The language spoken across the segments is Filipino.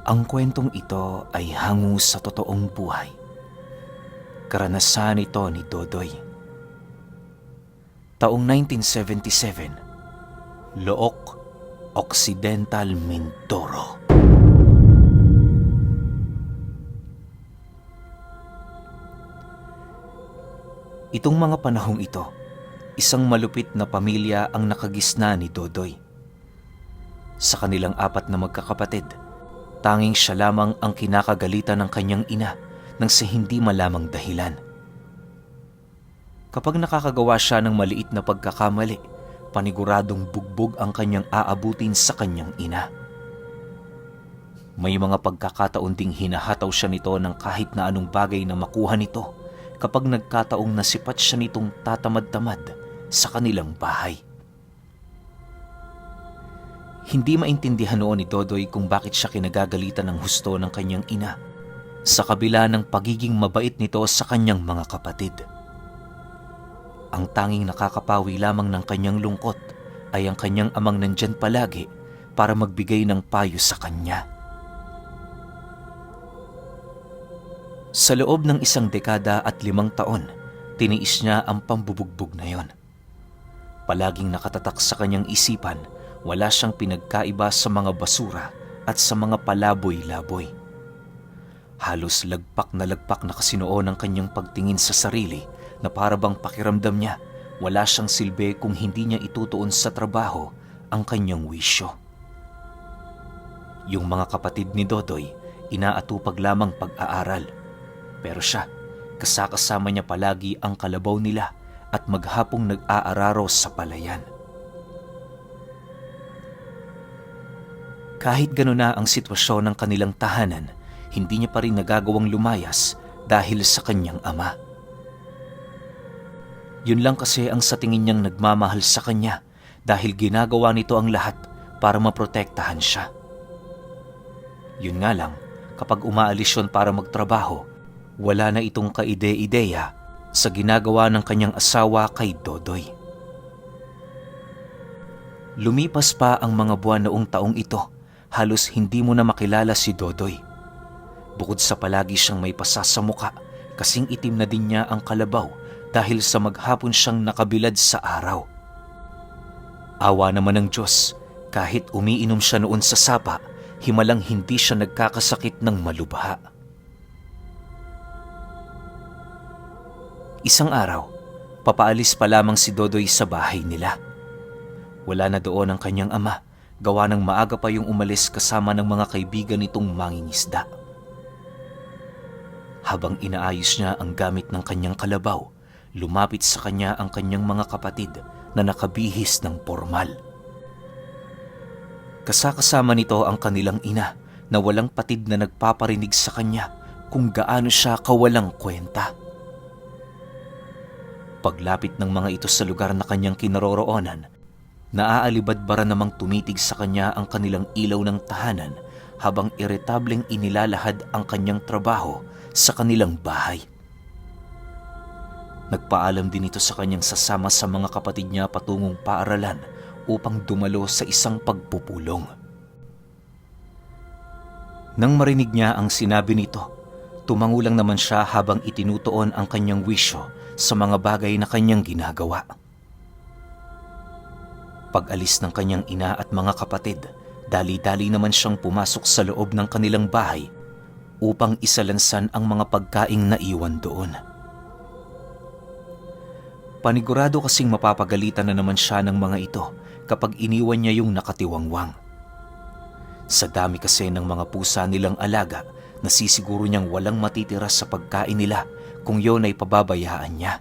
Ang kwentong ito ay hango sa totoong buhay. Karanasan ito ni Dodoy. Taong 1977, Look, Occidental Mindoro. Itong mga panahong ito, isang malupit na pamilya ang nakagisna ni Dodoy. Sa kanilang apat na magkakapatid, tanging siya lamang ang kinakagalitan ng kanyang ina nang sa hindi malamang dahilan. Kapag nakakagawa siya ng maliit na pagkakamali, paniguradong bugbog ang kanyang aabutin sa kanyang ina. May mga pagkakataon ding hinahataw siya nito ng kahit na anong bagay na makuha nito kapag nagkataong nasipat siya nitong tatamad-tamad sa kanilang bahay. Hindi maintindihan noon ni Dodoy kung bakit siya kinagagalitan ng husto ng kanyang ina sa kabila ng pagiging mabait nito sa kanyang mga kapatid. Ang tanging nakakapawi lamang ng kanyang lungkot ay ang kanyang amang nandyan palagi para magbigay ng payo sa kanya. Sa loob ng 1 dekada at 5 taon, tiniis niya ang pambubugbog na yon. Palaging nakatatak sa kanyang isipan, wala siyang pinagkaiba sa mga basura at sa mga palaboy-laboy. Halos lagpak na kasinoon ang kanyang pagtingin sa sarili na para bang pakiramdam niya wala siyang silbi kung hindi niya itutuon sa trabaho ang kanyang wisyo. Yung mga kapatid ni Dodoy, inaatupag lamang pag-aaral. Pero siya, kasakasama niya palagi ang kalabaw nila at maghapong nag-aararo sa palayan. Kahit gano'n na ang sitwasyon ng kanilang tahanan, hindi niya pa rin nagagawang lumayas dahil sa kanyang ama. Yun lang kasi ang sa tingin niyang nagmamahal sa kanya dahil ginagawa nito ang lahat para maprotektahan siya. Yun nga lang, kapag umaalis yun para magtrabaho, wala na itong kaide-ideya sa ginagawa ng kanyang asawa kay Dodoy. Lumipas pa ang mga buwan noong taong ito, halos hindi mo na makilala si Dodoy. Bukod sa palagi siyang may pasa sa muka, kasing itim na din niya ang kalabaw dahil sa maghapon siyang nakabilad sa araw. Awa naman ng Diyos, kahit umiinom siya noon sa sapa, himalang hindi siya nagkakasakit ng malubha. Isang araw, papaalis pa lamang si Dodoy sa bahay nila. Wala na doon ang kanyang ama, gawa ng maaga pa yung umalis kasama ng mga kaibigan nitong mangingisda. Habang inaayos niya ang gamit ng kanyang kalabaw, lumapit sa kanya ang kanyang mga kapatid na nakabihis ng pormal. Kasakasama nito ang kanilang ina na walang patid na nagpaparinig sa kanya kung gaano siya kawalang kwenta. Paglapit ng mga ito sa lugar na kanyang kinaroroonan, naaalibadbara namang tumitig sa kanya ang kanilang ilaw ng tahanan habang iritableng inilalahad ang kanyang trabaho sa kanilang bahay. Nagpaalam din ito sa kanyang sasama sa mga kapatid niya patungong paaralan upang dumalo sa isang pagpupulong. Nang marinig niya ang sinabi nito, tumango lang naman siya habang itinutuon ang kanyang wisyo sa mga bagay na kanyang ginagawa. Pag-alis ng kanyang ina at mga kapatid, dali-dali naman siyang pumasok sa loob ng kanilang bahay upang isalansan ang mga pagkaing naiwan doon. Panigurado kasing mapapagalitan na naman siya ng mga ito kapag iniwan niya yung nakatiwangwang. Sa dami kasi ng mga pusa nilang alaga, nasisiguro niyang walang matitira sa pagkain nila kung yun ay pababayaan niya.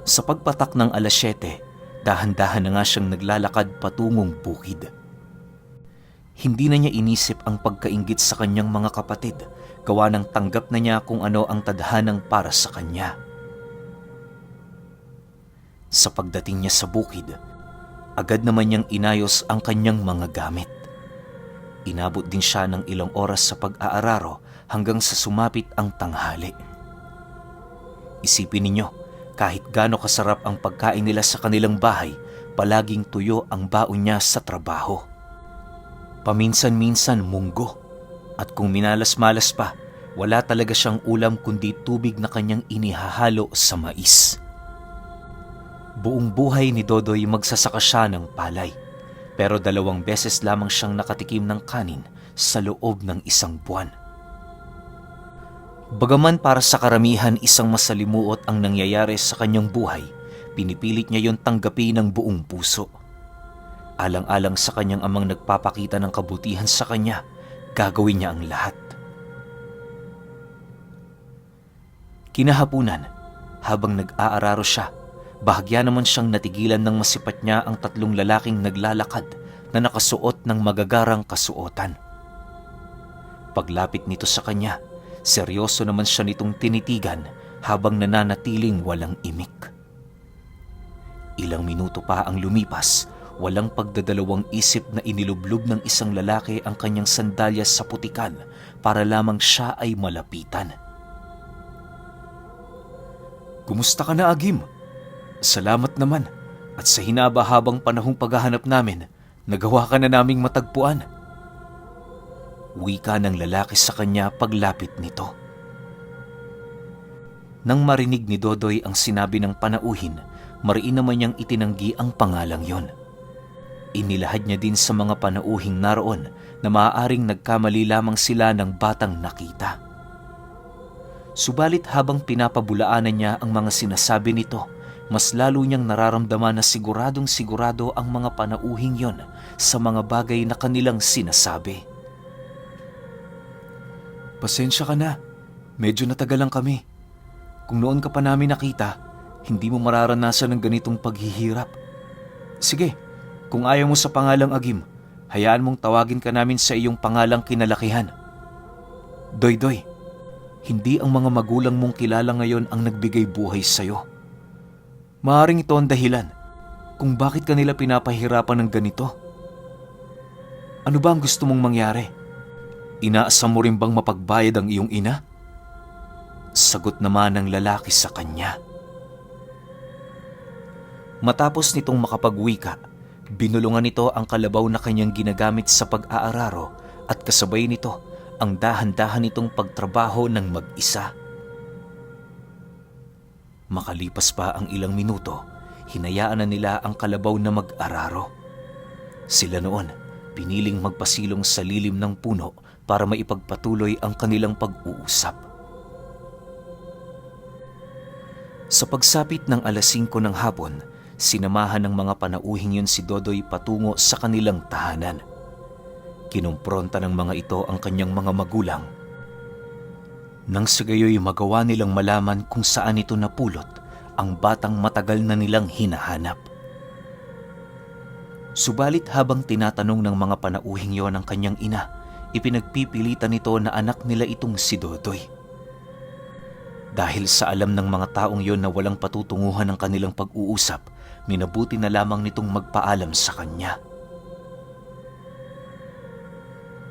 Sa pagpatak ng 7:00, dahan-dahan na nga siyang naglalakad patungong bukid. Hindi na niya inisip ang pagkainggit sa kanyang mga kapatid, gawa ng tanggap na niya kung ano ang tadhanang para sa kanya. Sa pagdating niya sa bukid, agad naman niyang inayos ang kanyang mga gamit. Inabot din siya ng ilang oras sa pag-aararo hanggang sa sumapit ang tanghali. Isipin ninyo, kahit gaano kasarap ang pagkain nila sa kanilang bahay, palaging tuyo ang baon niya sa trabaho. Paminsan-minsan munggo. At kung minalas-malas pa, wala talaga siyang ulam kundi tubig na kanyang inihahalo sa mais. Buong buhay ni Dodoy magsasaka siya ng palay, pero 2 beses lamang siyang nakatikim ng kanin sa loob ng 1 buwan. Bagaman para sa karamihan isang masalimuot ang nangyayari sa kanyang buhay, pinipilit niya yon tanggapin ng buong puso. Alang-alang sa kanyang amang nagpapakita ng kabutihan sa kanya, gagawin niya ang lahat. Kinahapunan, habang nag-aararo siya, bahagya naman siyang natigilan ng masipat niya ang 3 lalaking naglalakad na nakasuot ng magagarang kasuotan. Paglapit nito sa kanya, seryoso naman siya nitong tinitigan habang nananatiling walang imik. Ilang minuto pa ang lumipas, walang pagdadalawang isip na inilublob ng isang lalaki ang kanyang sandalyas sa putikan para lamang siya ay malapitan. "Kumusta ka na, Agim? Salamat naman, at sa hinaba-habang panahong paghahanap namin, nagawa ka na naming matagpuan." Wika ng lalaki sa kanya paglapit nito. Nang marinig ni Dodoy ang sinabi ng panauhin, mariin naman niyang itinanggi ang pangalang yon. Inilahad niya din sa mga panauhing naroon na maaaring nagkamali lamang sila ng batang nakita. Subalit habang pinapabulaanan niya ang mga sinasabi nito, mas lalo niyang nararamdaman na siguradong sigurado ang mga panauhing yon sa mga bagay na kanilang sinasabi. "Pasensya ka na, medyo natagalan kami. Kung noon ka pa namin nakita, hindi mo mararanasan ng ganitong paghihirap. Sige, kung ayaw mo sa pangalang Agim, hayaan mong tawagin ka namin sa iyong pangalang kinalakihan. Doydoy, hindi ang mga magulang mong kilala ngayon ang nagbigay buhay sa'yo. Maaaring ito ang dahilan kung bakit ka nila pinapahirapan ng ganito. Ano ba ang gusto mong mangyari? Inaasam mo rin bang mapagbayad ang iyong ina?" Sagot naman ng lalaki sa kanya. Matapos nitong makapagwika, binulungan nito ang kalabaw na kanyang ginagamit sa pag-aararo at kasabay nito ang dahan-dahan nitong pagtrabaho ng mag-isa. Makalipas pa ang ilang minuto, hinayaan na nila ang kalabaw na mag-araro. Sila noon, piniling magpasilong sa lilim ng puno para maipagpatuloy ang kanilang pag-uusap. Sa pagsapit ng 5:00 ng hapon, sinamahan ng mga panauhing yun si Dodoy patungo sa kanilang tahanan. Kinumpronta ng mga ito ang kanyang mga magulang. Nang sa gayoy magawa nilang malaman kung saan ito napulot ang batang matagal na nilang hinahanap. Subalit habang tinatanong ng mga panauhing yon ang kanyang ina, ipinagpipilitan nito na anak nila itong si Dodoy. Dahil sa alam ng mga taong yon na walang patutunguhan ng kanilang pag-uusap, minabuti na lamang nitong magpaalam sa kanya.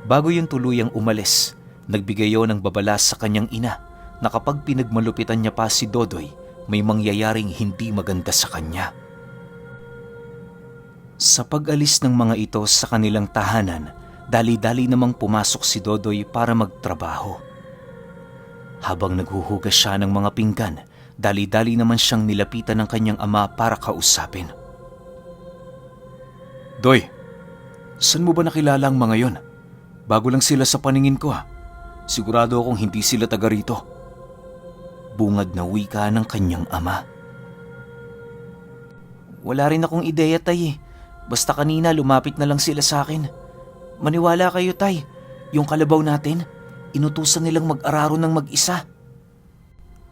Bago yung tuluyang umalis, nagbigay yon ng babala sa kanyang ina na kapag pinagmalupitan niya pa si Dodoy, may mangyayaring hindi maganda sa kanya. Sa pag-alis ng mga ito sa kanilang tahanan, dali-dali namang pumasok si Dodoy para magtrabaho. Habang naghuhugas siya ng mga pinggan, dali-dali naman siyang nilapitan ng kanyang ama para kausapin. "Doy, saan mo ba nakilala ang mga yon? Bago lang sila sa paningin ko ha. Sigurado akong hindi sila taga rito." Bungad na wika ng kanyang ama. "Wala rin akong ideya, tay. Basta kanina lumapit na lang sila sa akin. Maniwala kayo, tay. Yung kalabaw natin, inutusan nilang mag-araro ng mag-isa.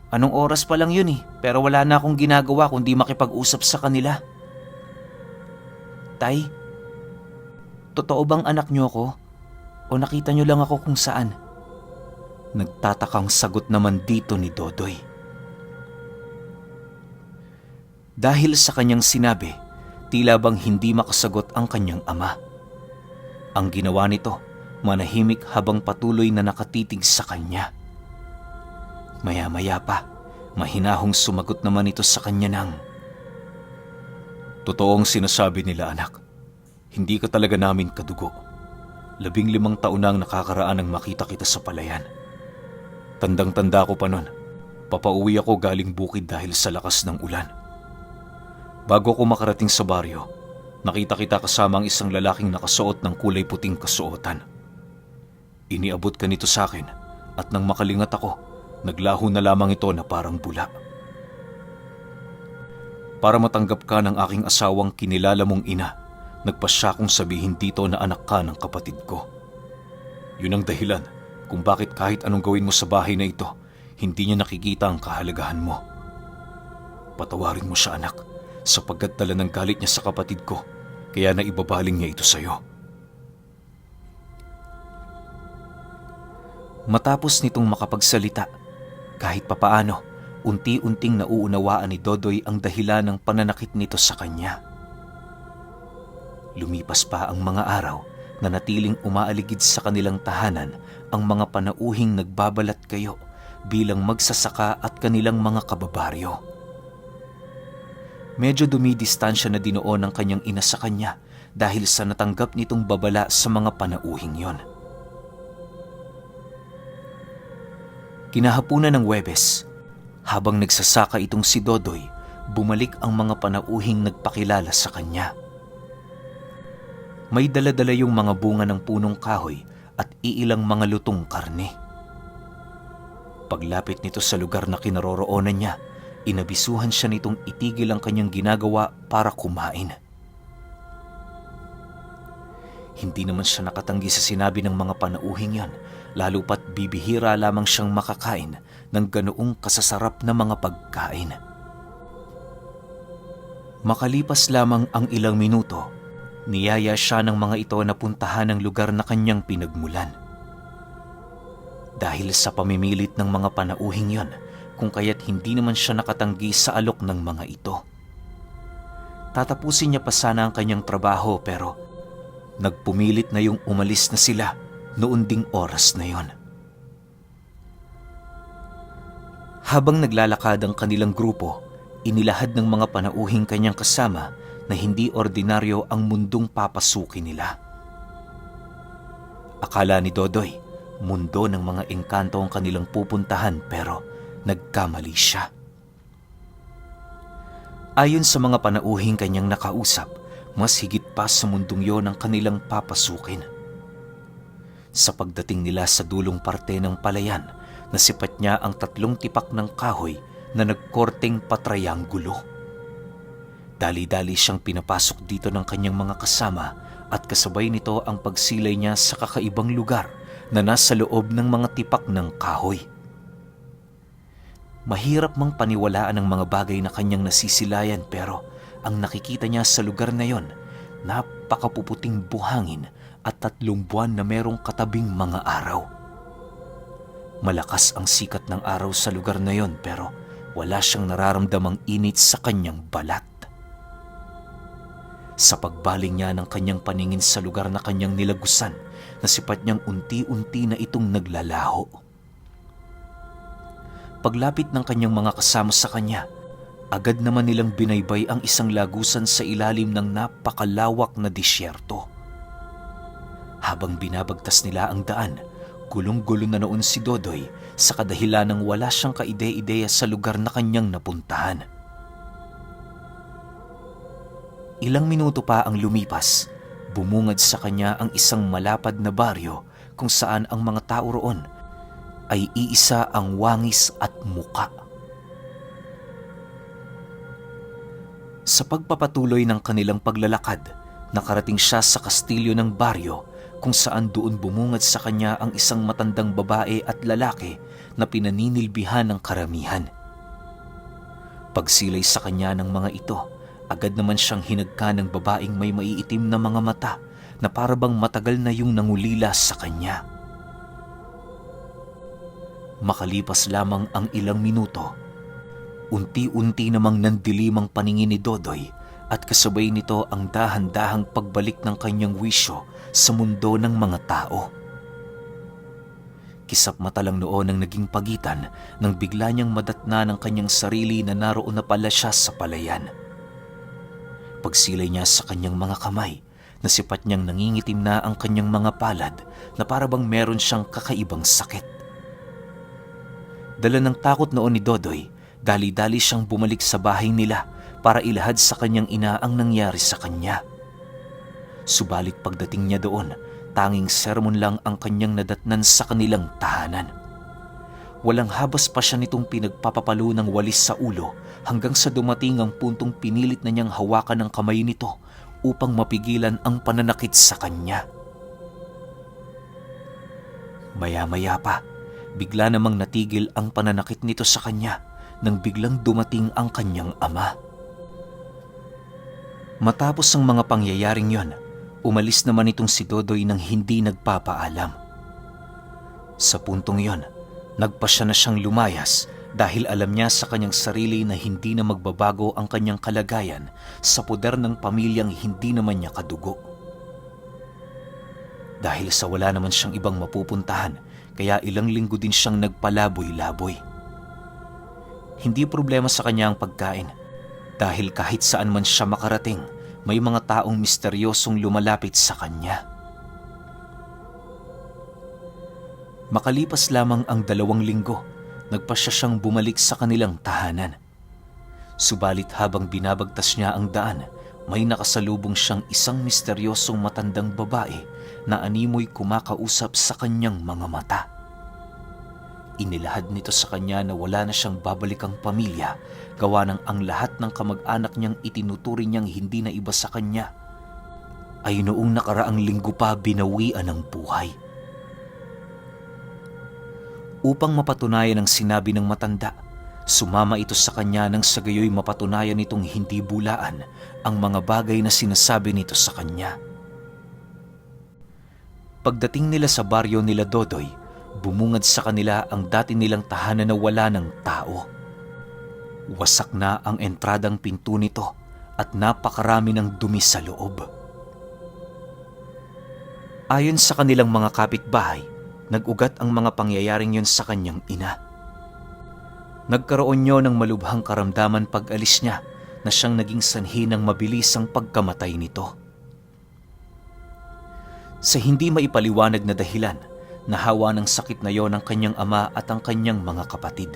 Anong oras pa lang yun pero wala na akong ginagawa kundi makipag-usap sa kanila." "Tay, totoo bang anak niyo ako? O nakita niyo lang ako kung saan?" Nagtatakang sagot naman dito ni Dodoy. Dahil sa kanyang sinabi, tila bang hindi makasagot ang kanyang ama. Ang ginawa nito, manahimik habang patuloy na nakatitig sa kanya. Maya-maya pa, mahinahong sumagot naman ito sa kanya ng, "Totoong sinasabi nila, anak. Hindi ka talaga namin kadugo. 15 taon na ang nakakaraan nang makita kita sa palayan. Tandang-tanda ko pa nun. Papauwi ako galing bukid dahil sa lakas ng ulan. Bago ako makarating sa baryo, nakita kita kasama ang isang lalaking nakasuot ng kulay puting kasuotan. Iniabot ka nito sa akin at nang makalingat ako, naglaho na lamang ito na parang bula. Para matanggap ka ng aking asawang kinilala mong ina, nagpasya kong sabihin dito na anak ka ng kapatid ko. Yun ang dahilan kung bakit kahit anong gawin mo sa bahay na ito, hindi niya nakikita ang kahalagahan mo. Patawarin mo siya, anak, sapagkat dala ng galit niya sa kapatid ko, kaya naibabaling niya ito sa'yo. Matapos nitong makapagsalita, kahit papaano, unti-unting nauunawaan ni Dodoy ang dahilan ng pananakit nito sa kanya. Lumipas pa ang mga araw na natiling umaaligid sa kanilang tahanan ang mga panauhing nagbabalat kayo bilang magsasaka at kanilang mga kababaryo. Medyo dumidistansya na dinoon ng kanyang ina sa kanya dahil sa natanggap nitong babala sa mga panauhing yon. Kinahapunan ng Huwebes, habang nagsasaka itong si Dodoy, bumalik ang mga panauhing nagpakilala sa kanya. May dala-dala yung mga bunga ng punong kahoy at iilang mga lutong karne. Paglapit nito sa lugar na kinaroroonan niya, inabisuhan siya nitong itigil ang kanyang ginagawa para kumain. Hindi naman siya nakatanggi sa sinabi ng mga panauhing yan, lalo pat bibihira lamang siyang makakain ng ganoong kasasarap na mga pagkain. Makalipas lamang ang ilang minuto, niyaya siya ng mga ito na puntahan ang lugar na kanyang pinagmulan. Dahil sa pamimilit ng mga panauhing yon, kung kaya't hindi naman siya nakatanggi sa alok ng mga ito. Tatapusin niya pa sana ang kanyang trabaho pero nagpumilit na yung umalis na sila noon ding oras na yon. Habang naglalakad ang kanilang grupo, inilahad ng mga panauhing kanyang kasama na hindi ordinaryo ang mundong papasukin nila. Akala ni Dodoy, mundo ng mga engkanto ang kanilang pupuntahan pero nagkamali siya. Ayon sa mga panauhing kanyang nakausap, mas higit pa sa mundong yon ang kanilang papasukin. Sa pagdating nila sa dulong parte ng palayan, nasipat niya ang 3 tipak ng kahoy na nagkorteng patrayanggulo. Dali-dali siyang pinapasok dito ng kanyang mga kasama at kasabay nito ang pagsilay niya sa kakaibang lugar na nasa loob ng mga tipak ng kahoy. Mahirap mang paniwalaan ang mga bagay na kanyang nasisilayan pero ang nakikita niya sa lugar na yon, napakapuputing buhangin at 3 buwan na merong katabing mga araw. Malakas ang sikat ng araw sa lugar na yon pero wala siyang nararamdamang init sa kanyang balat. Sa pagbaling niya ng kanyang paningin sa lugar na kanyang nilagusan, nasipat niyang unti-unti na itong naglalaho. Paglapit ng kanyang mga kasama sa kanya, agad naman nilang binaybay ang isang lagusan sa ilalim ng napakalawak na disyerto. Habang binabagtas nila ang daan, gulong-gulo na noon si Dodoy sa kadahilan ng wala siyang kaide-ideya sa lugar na kanyang napuntahan. Ilang minuto pa ang lumipas, bumungad sa kanya ang isang malapad na baryo kung saan ang mga tao roon ay iisa ang wangis at muka. Sa pagpapatuloy ng kanilang paglalakad, nakarating siya sa kastilyo ng baryo kung saan doon bumungad sa kanya ang isang matandang babae at lalaki na pinaninilbihan ng karamihan. Pagsilay sa kanya ng mga ito, agad naman siyang hinagka ng babaeng may maiitim na mga mata na parabang matagal na yung nangulila sa kanya. Makalipas lamang ang ilang minuto, unti-unti namang nandilim ang paningin ni Dodoy at kasabay nito ang dahan-dahang pagbalik ng kanyang wisyo sa mundo ng mga tao. Kisap mata lang noon ang naging pagitan nang bigla niyang madatna ng kanyang sarili na naroon na pala siya sa palayan. Pagsilay niya sa kanyang mga kamay, Nasipat niyang nangingitim na ang kanyang mga palad na para bang meron siyang kakaibang sakit. Dala ng takot noon ni Dodoy, dali-dali siyang bumalik sa bahay nila para ilahad sa kanyang ina ang nangyari sa kanya. Subalit pagdating niya doon, tanging sermon lang ang kanyang nadatnan sa kanilang tahanan. Walang habas pa siya nitong pinagpapapalo ng walis sa ulo hanggang sa dumating ang puntong pinilit na niyang hawakan ang kamay nito upang mapigilan ang pananakit sa kanya. Maya-maya pa, bigla namang natigil ang pananakit nito sa kanya nang biglang dumating ang kanyang ama. Matapos ang mga pangyayaring yon, umalis naman itong si Dodoy nang hindi nagpapaalam. Sa puntong yon, nagpasya na siyang lumayas dahil alam niya sa kanyang sarili na hindi na magbabago ang kanyang kalagayan sa poder ng pamilyang hindi naman niya kadugo. Dahil sa wala naman siyang ibang mapupuntahan, kaya ilang linggo din siyang nagpalaboy-laboy. Hindi problema sa kanya ang pagkain dahil kahit saan man siya makarating, may mga taong misteryosong lumalapit sa kanya. Makalipas lamang ang 2 linggo, nagpasya siyang bumalik sa kanilang tahanan. Subalit habang binabagtas niya ang daan, may nakasalubong siyang isang misteryosong matandang babae na animoy kumakausap sa kanyang mga mata. Inilahad nito sa kanya na wala na siyang babalikang pamilya, gawa ng ang lahat ng kamag-anak niyang itinuturing niyang hindi na iba sa kanya ay noong nakaraang linggo pa binawian ng buhay. Upang mapatunayan ang sinabi ng matanda, sumama ito sa kanya nang sa gayoy mapatunayan nitong hindi bulaan ang mga bagay na sinasabi nito sa kanya. Pagdating nila sa baryo nila Dodoy, bumungad sa kanila ang dati nilang tahanan na wala ng tao. Wasak na ang entradang pinto nito at napakarami ng dumi sa loob. Ayon sa kanilang mga kapitbahay, nag-ugat ang mga pangyayaring yon sa kanyang ina. Nagkaroon niyo ng malubhang karamdaman pag-alis niya na siyang naging sanhi ng mabilisang pagkamatay nito. Sa hindi maipaliwanag na dahilan, nahawa ng sakit na yon ang kanyang ama at ang kanyang mga kapatid.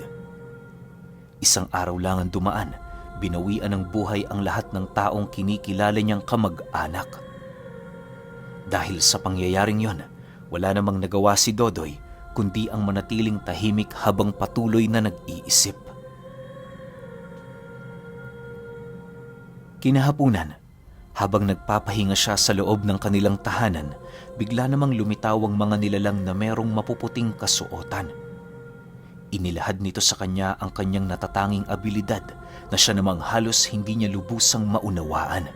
Isang araw lang ang dumaan, binawian ng buhay ang lahat ng taong kinikilala niyang kamag-anak. Dahil sa pangyayaring yon, wala namang nagawa si Dodoy kundi ang manatiling tahimik habang patuloy na nag-iisip. Kinahapunan, habang nagpapahinga siya sa loob ng kanilang tahanan, bigla namang lumitaw ang mga nilalang na merong mapuputing kasuotan. Inilahad nito sa kanya ang kanyang natatanging abilidad na siya namang halos hindi niya lubusang maunawaan.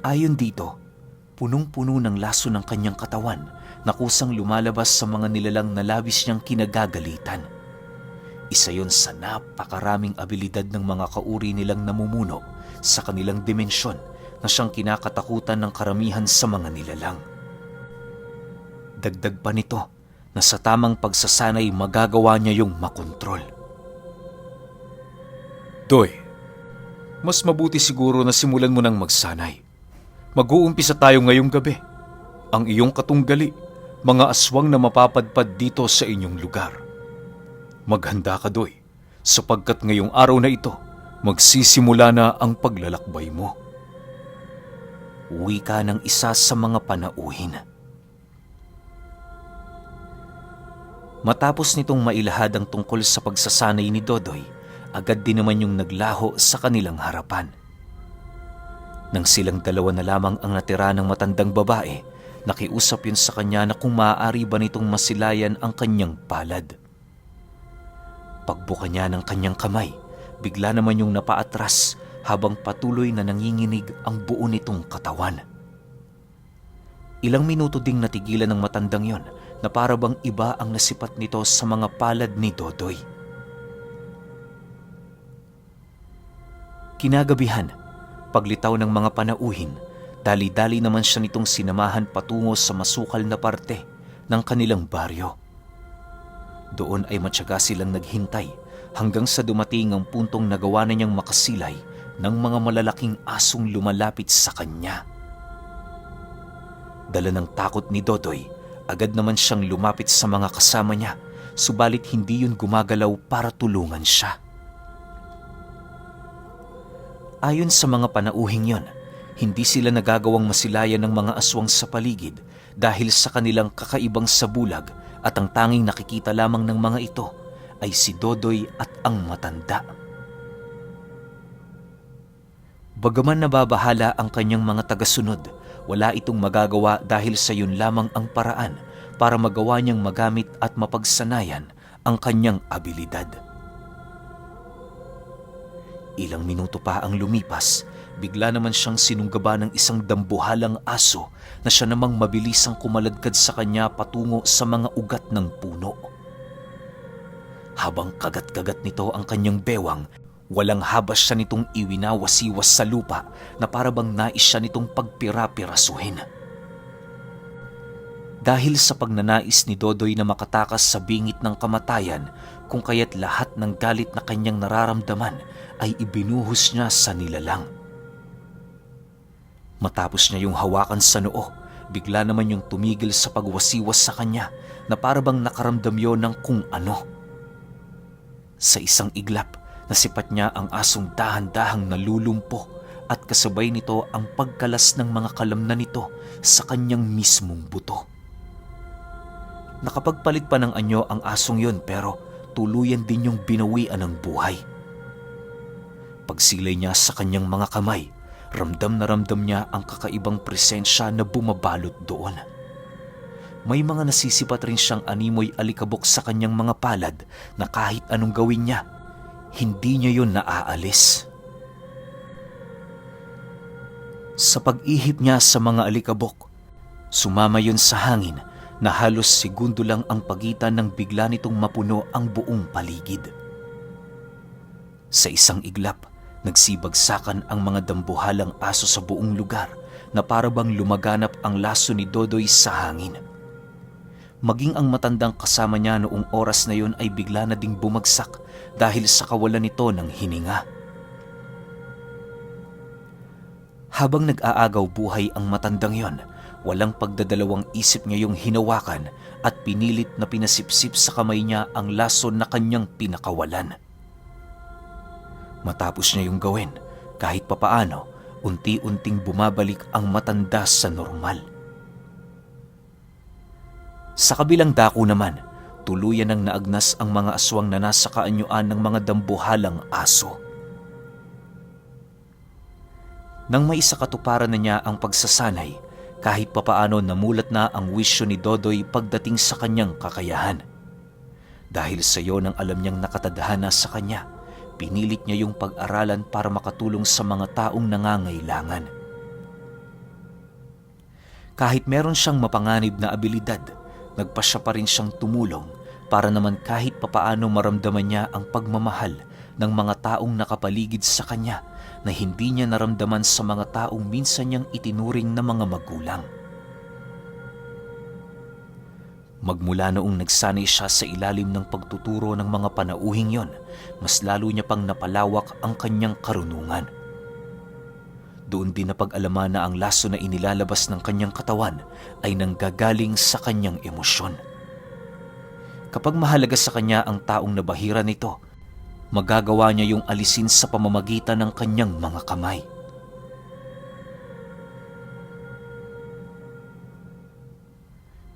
Ayon dito, punong-puno ng laso ng kanyang katawan na kusang lumalabas sa mga nilalang na labis niyang kinagagalitan. Isa yon sa napakaraming abilidad ng mga kauri nilang namumuno sa kanilang dimensyon na siyang kinakatakutan ng karamihan sa mga nilalang. Dagdag pa nito na sa tamang pagsasanay magagawa niya yung makontrol. Doy, mas mabuti siguro na simulan mo nang magsanay. Mag-uumpisa tayo ngayong gabi. Ang iyong katunggali, mga aswang na mapapadpad dito sa inyong lugar. Maghanda ka, Doy, sapagkat ngayong araw na ito, magsisimula na ang paglalakbay mo. Wika ng isa sa mga panauhin. Matapos nitong mailahad ang tungkol sa pagsasanay ni Dodoy, agad din naman yung naglaho sa kanilang harapan. Nang silang 2 na lamang ang natira ng matandang babae, nakiusap yun sa kanya na kung maaari ba nitong masilayan ang kanyang palad. Pagbuka niya ng kanyang kamay, bigla naman yung napaatras habang patuloy na nanginginig ang buo nitong katawan. Ilang minuto ding natigilan ng matandang yon na para bang iba ang nasipat nito sa mga palad ni Dodoy. Kinagabihan, paglitaw ng mga panauhin, dali-dali naman siya nitong sinamahan patungo sa masukal na parte ng kanilang baryo. Doon ay matyaga silang naghintay hanggang sa dumating ang puntong nagawa na niyang makasilay ng mga malalaking asong lumalapit sa kanya. Dala ng takot ni Dodoy, agad naman siyang lumapit sa mga kasama niya, subalit hindi yun gumagalaw para tulungan siya. Ayon sa mga panauhing yon, hindi sila nagagawang masilayan ng mga aswang sa paligid dahil sa kanilang kakaibang sabulag, at ang tanging nakikita lamang ng mga ito ay si Dodoy at ang matanda. Bagaman nababahala ang kanyang mga tagasunod, wala itong magagawa dahil sa yun lamang ang paraan para magawa niyang magamit at mapagsanayan ang kanyang abilidad. Ilang minuto pa ang lumipas, bigla naman siyang sinunggaba ng isang dambuhalang aso na siya namang mabilisang kumaladkad sa kanya patungo sa mga ugat ng puno. Habang kagat-kagat nito ang kanyang bewang, walang habas siya nitong iwinawasiwas sa lupa na parabang nais siya nitong pagpira-pirasuhin. Dahil sa pagnanais ni Dodoy na makatakas sa bingit ng kamatayan, kung kaya't lahat ng galit na kanyang nararamdaman ay ibinuhos niya sa nilalang. Matapos niya yung hawakan sa noo, bigla naman yung tumigil sa pagwasiwas sa kanya na parabang nakaramdam yon ng kung ano. Sa isang iglap, nasipat niya ang asong dahan-dahang nalulumpo at kasabay nito ang pagkalas ng mga kalamnan nito sa kanyang mismong buto. Nakapagpalit pa ng anyo ang asong yon pero tuluyan din yung binawian ng buhay. Pagsilay niya sa kanyang mga kamay, ramdam na ramdam niya ang kakaibang presensya na bumabalot doon. May mga nasisipat rin siyang animoy alikabok sa kanyang mga palad na kahit anong gawin niya, hindi niya yun naaalis. Sa pag-ihip niya sa mga alikabok, sumama yun sa hangin na halos segundo lang ang pagitan ng bigla nitong mapuno ang buong paligid. Sa isang iglap, nagsibagsakan ang mga dambuhalang aso sa buong lugar na parabang lumaganap ang laso ni Dodoy sa hangin. Maging ang matandang kasama niya noong oras na yon ay bigla na ding bumagsak dahil sa kawalan nito ng hininga. Habang nag-aagaw buhay ang matandang yon, walang pagdadalawang isip niya yung hinawakan at pinilit na pinasipsip sa kamay niya ang laso na kanyang pinakawalan. Matapos niya yung gawin, kahit papaano, unti-unting bumabalik ang matanda sa normal. Sa kabilang dako naman, tuluyan nang naagnas ang mga aswang na nasa kaanyuan ng mga dambuhalang aso. Nang maisakatuparan na niya ang pagsasanay, kahit papaano namulat na ang wisyo ni Dodoy pagdating sa kanyang kakayahan. Dahil sa iyo nang alam niyang nakatadhana sa kanya, pinilit niya yung pag-aralan para makatulong sa mga taong nangangailangan. Kahit meron siyang mapanganib na abilidad, nagpasya pa rin siyang tumulong para naman kahit papaano maramdaman niya ang pagmamahal ng mga taong nakapaligid sa kanya na hindi niya naramdaman sa mga taong minsan niyang itinuring na mga magulang. Magmula noong nagsanay siya sa ilalim ng pagtuturo ng mga panauhing yon, mas lalo niya pang napalawak ang kanyang karunungan. Doon din napag-alaman na ang laso na inilalabas ng kanyang katawan ay nanggagaling sa kanyang emosyon. Kapag mahalaga sa kanya ang taong nabahira nito, magagawa niya yung alisin sa pamamagitan ng kanyang mga kamay.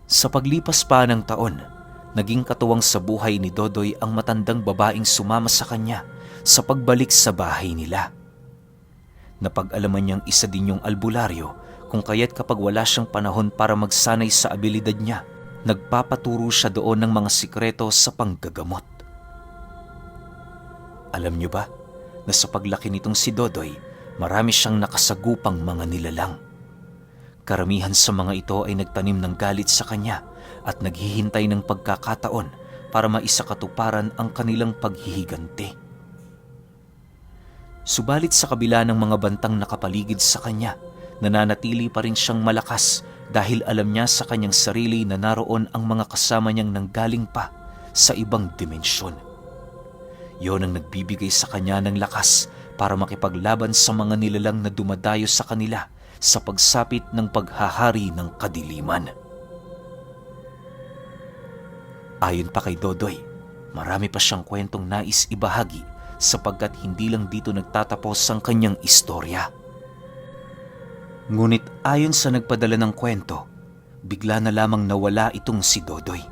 Sa paglipas pa ng taon, naging katuwang sa buhay ni Dodoy ang matandang babaeng sumama sa kanya sa pagbalik sa bahay nila. Napag-alaman niyang isa din yung albularyo kung kaya't kapag wala siyang panahon para magsanay sa abilidad niya, nagpapaturo siya doon ng mga sikreto sa panggagamot. Alam niyo ba na sa paglaki nitong si Dodoy, marami siyang nakasagupang mga nilalang. Karamihan sa mga ito ay nagtanim ng galit sa kanya at naghihintay ng pagkakataon para maisakatuparan ang kanilang paghihiganti. Subalit sa kabila ng mga bantang nakapaligid sa kanya, nananatili pa rin siyang malakas dahil alam niya sa kanyang sarili na naroon ang mga kasama niyang nanggaling pa sa ibang dimensyon. Yon ang nagbibigay sa kanya ng lakas para makipaglaban sa mga nilalang na dumadayo sa kanila sa pagsapit ng paghahari ng kadiliman. Ayon pa kay Dodoy, marami pa siyang kwentong nais ibahagi sapagkat hindi lang dito nagtatapos ang kanyang istorya. Ngunit ayon sa nagpadala ng kwento, bigla na lamang nawala itong si Dodoy.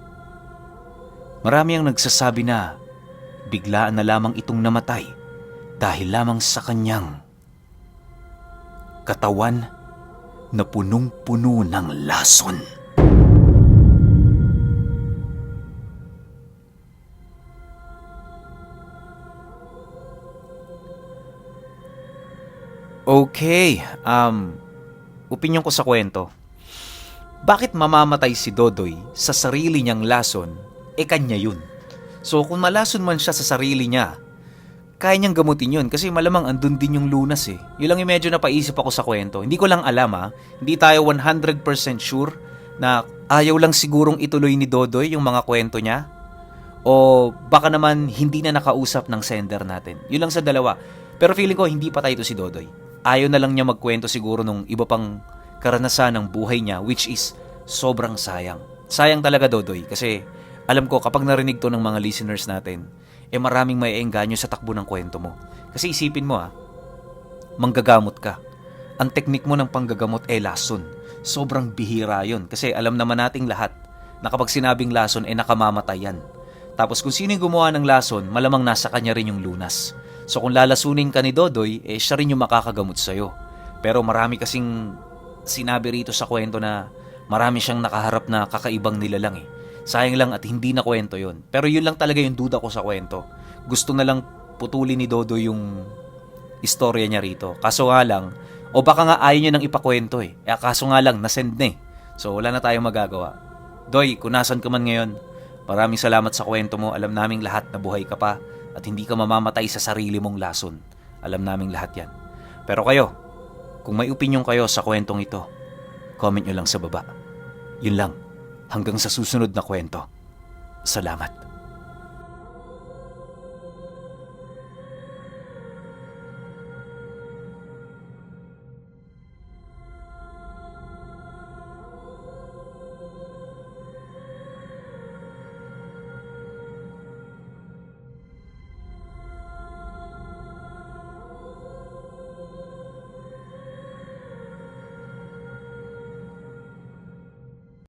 Marami ang nagsasabi na biglaan na lamang itong namatay dahil lamang sa kanyang katawan na punong-puno ng lason. Okay, opinyon ko sa kwento. Bakit mamamatay si Dodoy sa sarili niyang lason, kanya yun. So kung malason man siya sa sarili niya, kaya niyang gamutin yun kasi malamang andun din yung lunas eh. Yun lang yung medyo napaisip ako sa kwento. Hindi ko lang alam hindi tayo 100% sure na ayaw lang sigurong ituloy ni Dodoy yung mga kwento niya. O baka naman hindi na nakausap ng sender natin. Yun lang sa dalawa. Pero feeling ko hindi patay ito si Dodoy. Ayaw na lang niya magkwento siguro nung iba pang karanasan ng buhay niya, which is sobrang sayang. Sayang talaga, Dodoy, kasi alam ko kapag narinig to ng mga listeners natin, maraming may engganyo sa takbo ng kwento mo. Kasi isipin mo manggagamot ka. Ang teknik mo ng panggagamot lason. Sobrang bihira yun. Kasi alam naman nating lahat na kapag sinabing lason nakamamatay yan. Tapos kung sino yung gumawa ng lason, malamang nasa kanya rin yung lunas. So kung lalasunin ka ni Dodoy, siya rin yung makakagamot sa'yo. Pero marami kasing sinabi rito sa kwento na marami siyang nakaharap na kakaibang nilalang Sayang lang at hindi na kwento yun. Pero yun lang talaga yung duda ko sa kwento. Gusto na lang putulin ni Dodoy yung istorya niya rito. Kaso nga lang, o baka nga ayaw niya nang ipakwento kaso nga lang, nasend na So wala na tayong magagawa. Doy, kung nasan ka man ngayon, maraming salamat sa kwento mo. Alam naming lahat na buhay ka pa at hindi ka mamamatay sa sarili mong lason. Alam naming lahat yan. Pero kayo, kung may opinion kayo sa kwentong ito, comment nyo lang sa baba. Yun lang. Hanggang sa susunod na kwento. Salamat.